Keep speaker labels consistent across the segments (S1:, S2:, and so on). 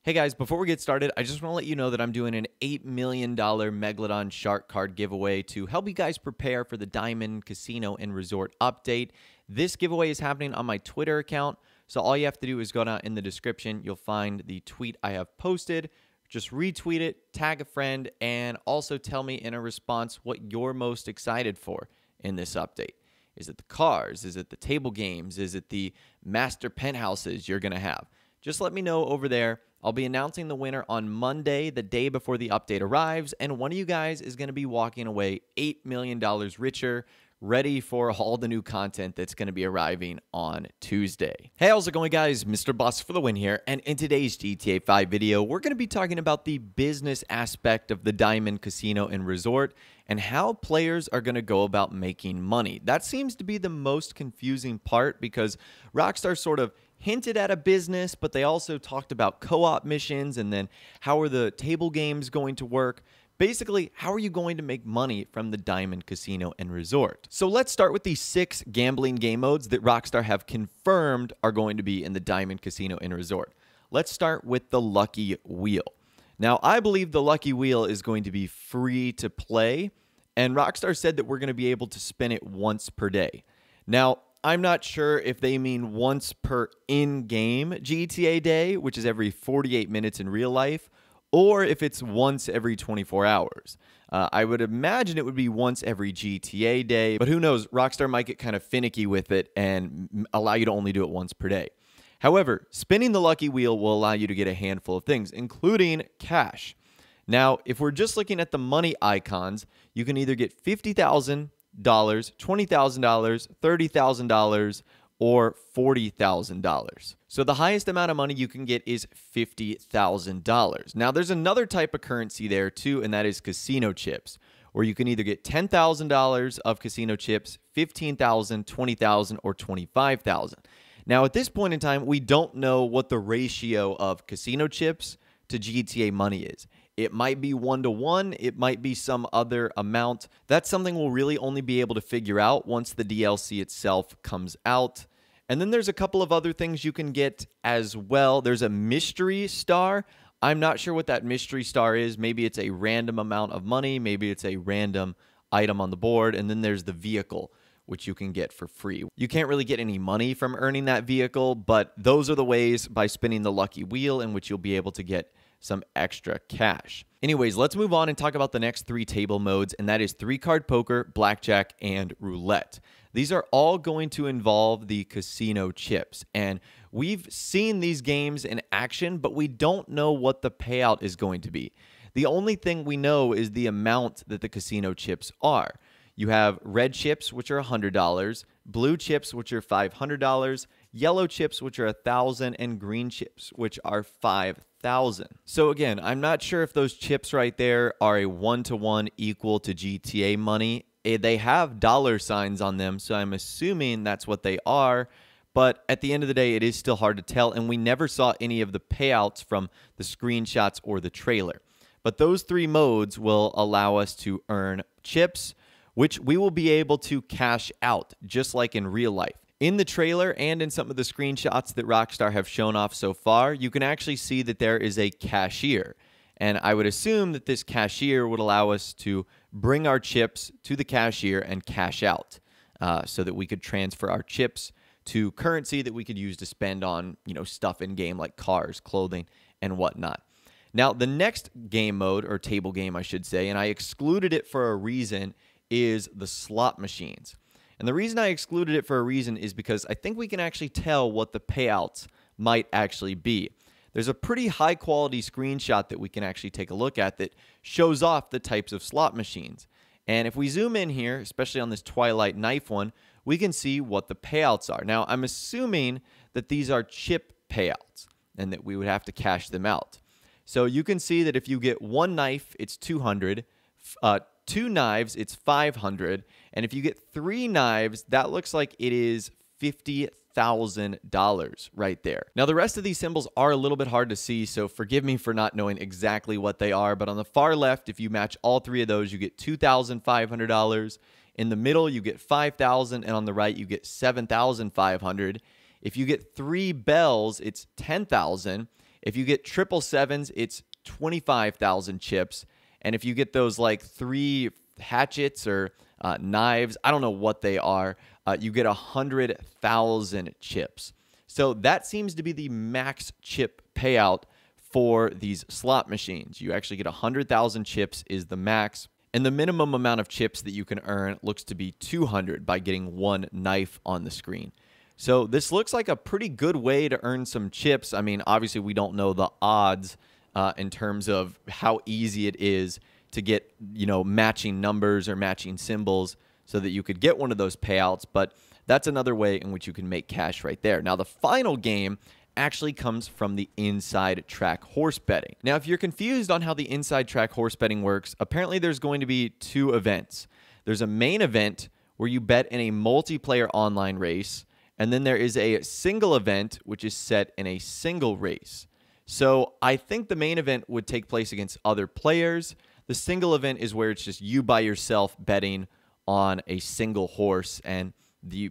S1: Hey guys, before we get started, I just want to let you know that I'm doing an $8 million Megalodon shark card giveaway to help you guys prepare for the Diamond Casino and Resort update. This giveaway is happening on my Twitter account, so all you have to do is go down in the description. You'll find the tweet I have posted. Just retweet it, tag a friend, and also tell me in a response what you're most excited for in this update. Is it the cars? Is it the table games? Is it the master penthouses you're going to have? Just let me know over there. I'll be announcing the winner on Monday, the day before the update arrives, and one of you guys is going to be walking away $8 million richer, ready for all the new content that's going to be arriving on Tuesday. Hey, how's it going, guys? Mr. Boss for the win here, and in today's GTA 5 video, we're going to be talking about the business aspect of the Diamond Casino and Resort and how players are going to go about making money. That seems to be the most confusing part because Rockstar sort of hinted at a business, but they also talked about co-op missions and then how are the table games going to work. Basically, how are you going to make money from the Diamond Casino and Resort? So let's start with the 6 gambling game modes that Rockstar have confirmed are going to be in the Diamond Casino and Resort. Let's start with the Lucky Wheel. Now, I believe the Lucky Wheel is going to be free to play, and Rockstar said that we're going to be able to spin it once per day. Now, I'm not sure if they mean once per in-game GTA day, which is every 48 minutes in real life, or if it's once every 24 hours. I would imagine it would be once every GTA day, but who knows? Rockstar might get kind of finicky with it and allow you to only do it once per day. However, spinning the Lucky Wheel will allow you to get a handful of things, including cash. Now, if we're just looking at the money icons, you can either get $50,000, $20,000, $30,000, or $40,000. So the highest amount of money you can get is $50,000. Now there's another type of currency there too, and that is casino chips, where you can either get $10,000 of casino chips, $15,000, $20,000, or $25,000. Now at this point in time, we don't know what the ratio of casino chips to GTA money is. It might be 1-to-1. It might be some other amount. That's something we'll really only be able to figure out once the DLC itself comes out. And then there's a couple of other things you can get as well. There's a mystery star. I'm not sure what that mystery star is. Maybe it's a random amount of money. Maybe it's a random item on the board. And then there's the vehicle, which you can get for free. You can't really get any money from earning that vehicle, but those are the ways by spinning the Lucky Wheel in which you'll be able to get some extra cash. Anyways, let's move on and talk about the next 3 table modes, and that is 3-card poker, blackjack, and roulette. These are all going to involve the casino chips, and we've seen these games in action, but we don't know what the payout is going to be. The only thing we know is the amount that the casino chips are. You have red chips, which are $100, blue chips, which are $500, yellow chips, which are $1,000, and green chips, which are $5,000. So again, I'm not sure if those chips right there are a 1-to-1 equal to GTA money. They have dollar signs on them, so I'm assuming that's what they are. But at the end of the day, it is still hard to tell, and we never saw any of the payouts from the screenshots or the trailer. But those 3 modes will allow us to earn chips, which we will be able to cash out, just like in real life. In the trailer and in some of the screenshots that Rockstar have shown off so far, you can actually see that there is a cashier. And I would assume that this cashier would allow us to bring our chips to the cashier and cash out so that we could transfer our chips to currency that we could use to spend on, stuff in game like cars, clothing, and whatnot. Now, the next game mode, or table game, I should say, and I excluded it for a reason, is the slot machines. And the reason I excluded it for a reason is because I think we can actually tell what the payouts might actually be. There's a pretty high quality screenshot that we can actually take a look at that shows off the types of slot machines. And if we zoom in here, especially on this Twilight Knife one, we can see what the payouts are. Now, I'm assuming that these are chip payouts and that we would have to cash them out. So you can see that if you get 1 knife, it's 200. 2 knives, it's 500, and if you get 3 knives, that looks like it is $50,000 right there. Now, the rest of these symbols are a little bit hard to see, so forgive me for not knowing exactly what they are, but on the far left, if you match all 3 of those, you get $2,500. In the middle, you get $5,000, and on the right, you get $7,500. If you get 3 bells, it's $10,000. If you get triple sevens, it's 25,000 chips. And if you get those like 3 hatchets or knives, I don't know what they are, you get 100,000 chips. So that seems to be the max chip payout for these slot machines. You actually get 100,000 chips is the max. And the minimum amount of chips that you can earn looks to be 200 by getting 1 knife on the screen. So this looks like a pretty good way to earn some chips. I mean, obviously we don't know the odds in terms of how easy it is to get, matching numbers or matching symbols so that you could get one of those payouts. But that's another way in which you can make cash right there. Now, the final game actually comes from the inside track horse betting. Now, if you're confused on how the inside track horse betting works, apparently there's going to be 2 events. There's a main event where you bet in a multiplayer online race, and then there is a single event which is set in a single race. So I think the main event would take place against other players. The single event is where it's just you by yourself betting on a single horse, and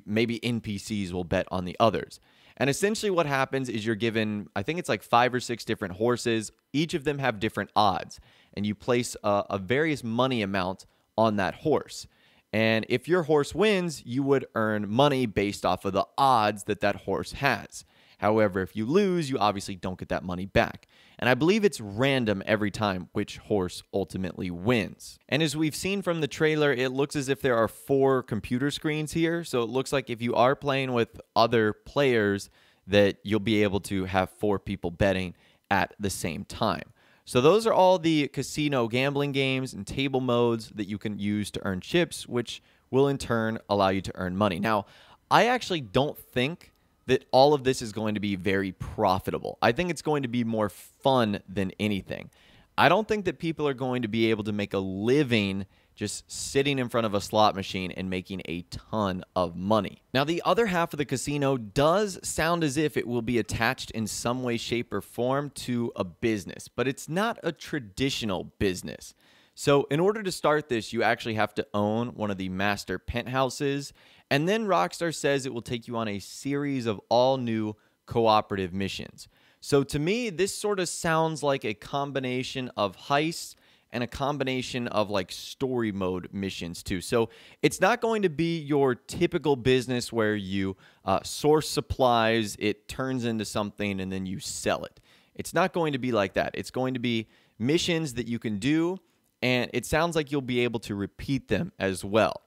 S1: maybe NPCs will bet on the others. And essentially what happens is you're given, I think it's like 5 or 6 different horses. Each of them have different odds, and you place a various money amount on that horse. And if your horse wins, you would earn money based off of the odds that that horse has. However, if you lose, you obviously don't get that money back. And I believe it's random every time which horse ultimately wins. And as we've seen from the trailer, it looks as if there are 4 computer screens here. So it looks like if you are playing with other players, that you'll be able to have 4 people betting at the same time. So those are all the casino gambling games and table modes that you can use to earn chips, which will in turn allow you to earn money. Now, I actually don't think that all of this is going to be very profitable. I think it's going to be more fun than anything. I don't think that people are going to be able to make a living just sitting in front of a slot machine and making a ton of money. Now, the other half of the casino does sound as if it will be attached in some way, shape, or form to a business, but it's not a traditional business. So in order to start this, you actually have to own one of the master penthouses, and then Rockstar says it will take you on a series of all new cooperative missions. So to me, this sort of sounds like a combination of heists and a combination of like story mode missions too. So it's not going to be your typical business where you source supplies, it turns into something, and then you sell it. It's not going to be like that. It's going to be missions that you can do, and it sounds like you'll be able to repeat them as well.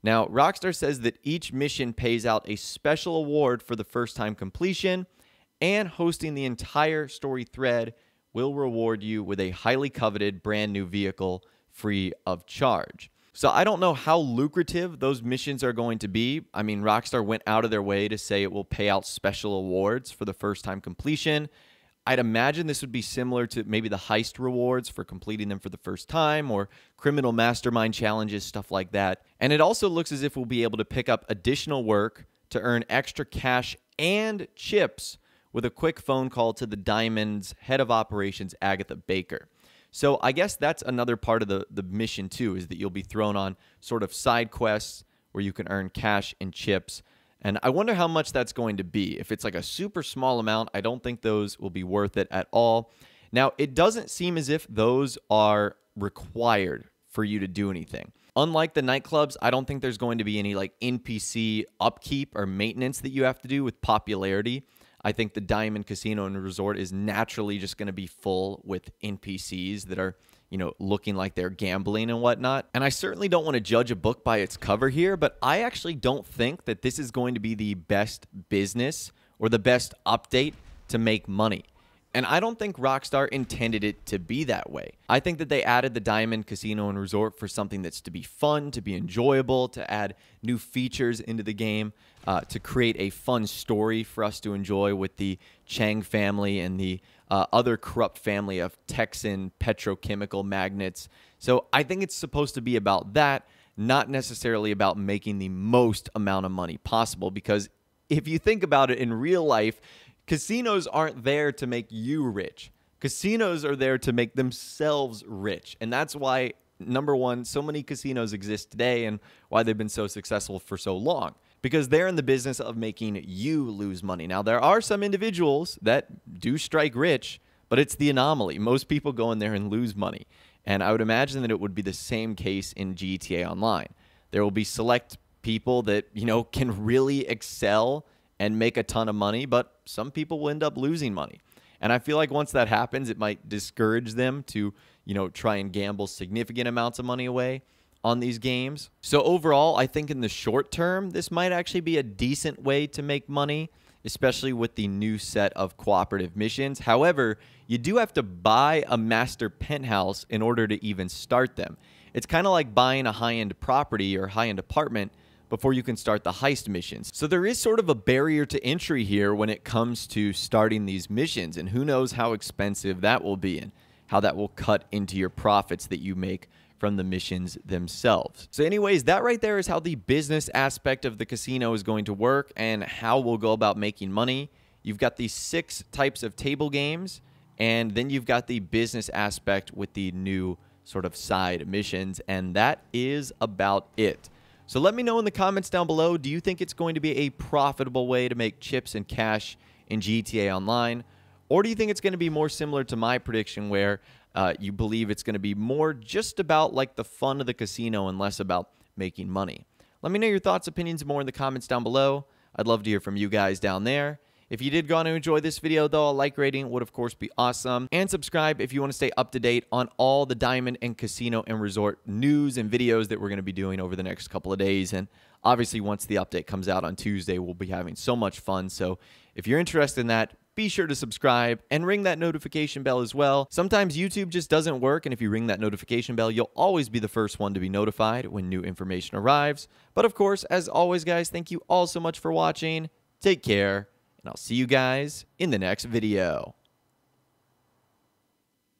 S1: Now, Rockstar says that each mission pays out a special award for the first time completion, and hosting the entire story thread will reward you with a highly coveted brand new vehicle free of charge. So I don't know how lucrative those missions are going to be. I mean, Rockstar went out of their way to say it will pay out special awards for the first time completion. I'd imagine this would be similar to maybe the heist rewards for completing them for the first time, or criminal mastermind challenges, stuff like that. And it also looks as if we'll be able to pick up additional work to earn extra cash and chips with a quick phone call to the Diamond's head of operations, Agatha Baker. So I guess that's another part of the mission too, is that you'll be thrown on sort of side quests where you can earn cash and chips. And I wonder how much that's going to be. If it's like a super small amount, I don't think those will be worth it at all. Now, it doesn't seem as if those are required for you to do anything. Unlike the nightclubs, I don't think there's going to be any like NPC upkeep or maintenance that you have to do with popularity. I think the Diamond Casino and Resort is naturally just going to be full with NPCs that are, looking like they're gambling and whatnot. And I certainly don't want to judge a book by its cover here, but I actually don't think that this is going to be the best business or the best update to make money. And I don't think Rockstar intended it to be that way. I think that they added the Diamond Casino and Resort for something that's to be fun, to be enjoyable, to add new features into the game, to create a fun story for us to enjoy with the Chang family and the other corrupt family of Texan petrochemical magnates. So I think it's supposed to be about that, not necessarily about making the most amount of money possible. Because if you think about it in real life, casinos aren't there to make you rich. Casinos are there to make themselves rich. And that's why, number one, so many casinos exist today and why they've been so successful for so long. because they're in the business of making you lose money. Now, there are some individuals that do strike rich, but it's the anomaly. Most people go in there and lose money. And I would imagine that it would be the same case in GTA Online. There will be select people that, can really excel and make a ton of money, but some people will end up losing money. And I feel like once that happens, it might discourage them to, try and gamble significant amounts of money away on these games. So overall, I think in the short term, this might actually be a decent way to make money, especially with the new set of cooperative missions. However, you do have to buy a master penthouse in order to even start them. It's kind of like buying a high-end property or high-end apartment before you can start the heist missions. So there is sort of a barrier to entry here when it comes to starting these missions, and who knows how expensive that will be and how that will cut into your profits that you make from the missions themselves. So anyways, that right there is how the business aspect of the casino is going to work and how we'll go about making money. You've got these 6 types of table games, and then you've got the business aspect with the new sort of side missions, and that is about it. So let me know in the comments down below, do you think it's going to be a profitable way to make chips and cash in GTA Online? Or do you think it's going to be more similar to my prediction where you believe it's going to be more just about like the fun of the casino and less about making money? Let me know your thoughts, opinions, more in the comments down below. I'd love to hear from you guys down there. If you did go on to enjoy this video, though, a like rating would, of course, be awesome. And subscribe if you want to stay up to date on all the Diamond and Casino and Resort news and videos that we're going to be doing over the next couple of days. And obviously, once the update comes out on Tuesday, we'll be having so much fun. So if you're interested in that, be sure to subscribe and ring that notification bell as well. Sometimes YouTube just doesn't work, and if you ring that notification bell, you'll always be the first one to be notified when new information arrives. But of course, as always, guys, thank you all so much for watching. Take care, and I'll see you guys in the next video.